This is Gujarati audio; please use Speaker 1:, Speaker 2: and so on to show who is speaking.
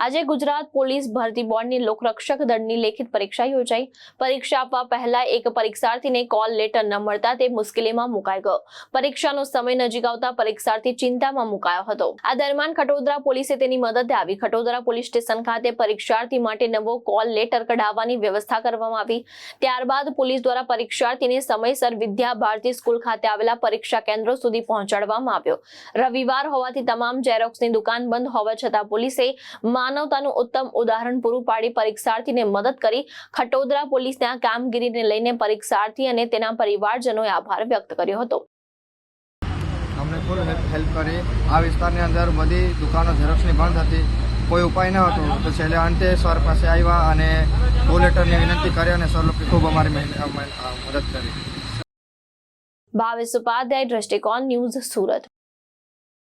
Speaker 1: આજે ગુજરાત પોલીસ ભરતી બોર્ડની લોકરક્ષક દળની લેખિત પરીક્ષા યોજાઈ। પરીક્ષા આપવા પહેલા એક પરીક્ષાર્થીને કોલ લેટર ન મળતા તે મુશ્કેલીમાં મુકાઈ ગયો। પરીક્ષાનો સમય નજીક આવતા પરીક્ષાર્થી ચિંતામાં મુકાયો હતો। આ દરમિયાન ખટોદરા પોલીસે તેની મદદે આવી। ખટોદરા પોલીસ સ્ટેશન ખાતે પરીક્ષાર્થી માટે નવો કોલ લેટર કઢાવવાની વ્યવસ્થા કરવામાં આવી। ત્યારબાદ પોલીસ દ્વારા પરીક્ષાર્થીને સમયસર વિદ્યા ભારતી સ્કૂલ ખાતે આવેલા પરીક્ષા કેન્દ્રો સુધી પહોંચાડવામાં આવ્યો। રવિવાર હોવાથી તમામ ઝેરોક્સની દુકાન બંધ હોવા છતાં પોલીસે માનવતાનું ઉત્તમ ઉદાહરણ પૂરું પાડી પરીક્ષાર્થીને મદદ કરી। ખટોદરા પોલીસની આ કામગીરીને લઈને પરીક્ષાર્થી અને તેના પરિવારજનોએ આભાર વ્યક્ત કર્યો હતો।
Speaker 2: અમને ફૂલ હેલ્પ કરી। આ વિસ્તારની અંદર બધી દુકાનો ઝેરોક્સની બંધ હતી, કોઈ ઉપાય ન હતો, તો છેલ્લે અંતે સર પાસે આવ્યા અને કોલ લેટરની વિનંતી કરી અને સર લોકો ખૂબ અમારી મદદ કરી।
Speaker 1: ભાવેશ ઉપાધ્યાય, દ્રષ્ટિકોણ ન્યૂઝ, સુરત।